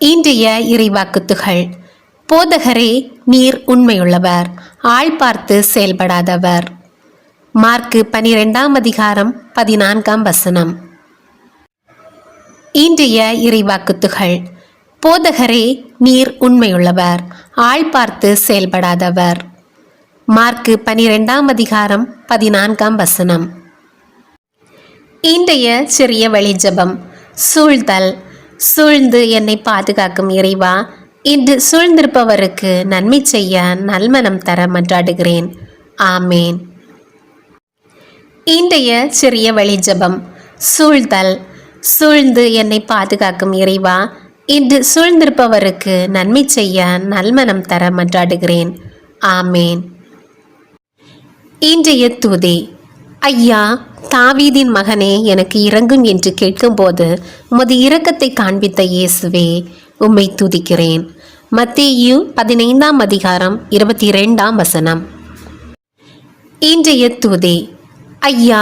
இன்றைய இறைவாக்குத்துகள். போதகரே, நீர் உண்மையுள்ளவர், ஆள் பார்த்து செயல்படாதவர். மார்க்கு 12:14. இன்றைய இறைவாக்குத்துகள். போதகரே, நீர் உண்மையுள்ளவர், ஆள் பார்த்து செயல்படாதவர். மார்க்கு 12:14. இன்றைய சிறிய வழி ஜெபம். சூழ்தல். சூழ்ந்து என்னை பாதுகாக்கும் இறைவா, இன்று சூழ்ந்திருப்பவருக்கு நன்மை செய்ய நல்மனம் தர மன்றாடுகிறேன். ஆமேன். இன்றைய சிறிய வழி ஜெபம். சூழ்தல். சூழ்ந்து என்னை பாதுகாக்கும் இறைவா, இன்று சூழ்ந்திருப்பவருக்கு நன்மை செய்ய நல்மனம் தர மன்றாடுகிறேன். ஆமேன். இன்றைய தூதி. ஐயா, தாவீதின் மகனே, எனக்கு இரங்கும் என்று கேட்கும்போது உமது இரக்கத்தை காண்பித்த இயேசுவே, உம்மை துதிக்கிறேன். மத்தேயு 15:22. இன்றைய தூதி. ஐயா,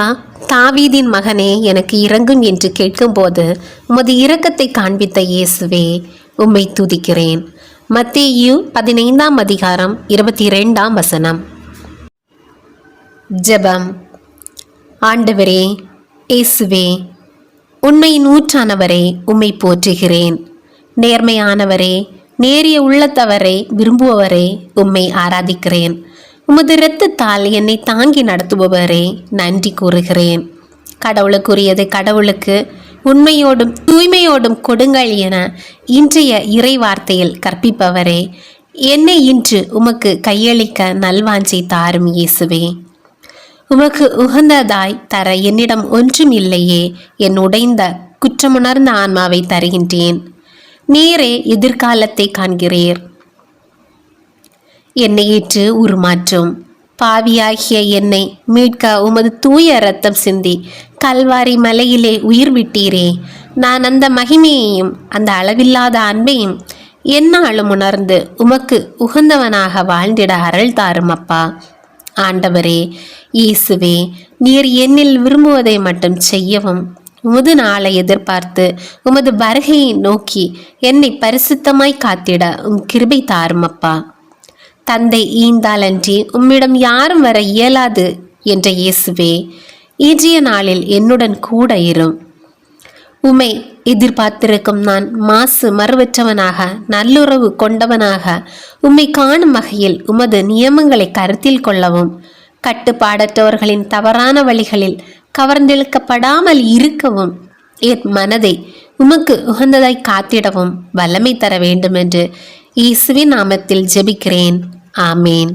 தாவீதின் மகனே, எனக்கு இரங்கும் என்று கேட்கும்போது உமது இரக்கத்தை காண்பித்த இயேசுவே, உம்மை துதிக்கிறேன். மத்தேயு 15:22. ஜெபம். ஆண்டவரே, இயேசுவே, உண்மையின் ஊற்றானவரே, உம்மை போற்றுகிறேன். நேர்மையானவரே, நேரிய உள்ளத்தவரை விரும்புபவரே, உம்மை ஆராதிக்கிறேன். உமது இரத்தத்தால் என்னை தாங்கி நடத்துபவரே, நன்றி கூறுகிறேன். கடவுளுக்குரியதை கடவுளுக்கு, உண்மையோடும் தூய்மையோடும் கொடுங்கள் என இன்றைய இறை வார்த்தையில் கற்பிப்பவரே, என்னை இன்று உமக்கு கையளிக்க நல்வாஞ்சை தாரும் இயேசுவே. உமக்கு உகந்ததாய் தர என்னிடம் ஒன்றும் இல்லையே. என் உடைந்த குற்றமுணர்ந்த ஆன்மாவை தருகின்றேன். நீரே எதிர்காலத்தை காண்கிறீர். என்னை ஏற்று உருமாற்றும். பாவியாகிய என்னை மீட்க உமது தூய இரத்தம் சிந்தி கல்வாரி மலையிலே உயிர் விட்டீரே. நான் அந்த மகிமையையும் அந்த அளவில்லாத அன்பையும் எந்நாளும் உணர்ந்து உமக்கு உகந்தவனாக வாழ்ந்திட அருள் தாரும் அப்பா. ஆண்டவரே, இயேசுவே, நீர் என்னில் விரும்புவதை மட்டும் செய்யவும், உமது நாளை எதிர்பார்த்து உமது வருகையை நோக்கி என்னை பரிசுத்தமாய் காத்திட கிருபை தாரும் அப்பா. தந்தை ஈந்தாலன்றி உம்மிடம் யாரும் வர இயலாது என்ற இயேசுவே, இன்றைய நாளில் என்னுடன் கூட இரும். உம்மை எதிர்பார்த்திருக்கும் நான் மாசு மறுவற்றவனாக நல்லுறவு கொண்டவனாக உம்மை காணும் வகையில் உமது நியமங்களை கருத்தில் கொள்ளவும், கட்டுப்பாடற்றவர்களின் தவறான வழிகளில் கவர்ந்தெழுக்கப்படாமல் இருக்கவும், என் மனதை உமக்கு உகந்ததாய் காத்திடவும் வல்லமை தர வேண்டும் என்று இயேசுவின் நாமத்தில் ஜெபிக்கிறேன். ஆமேன்.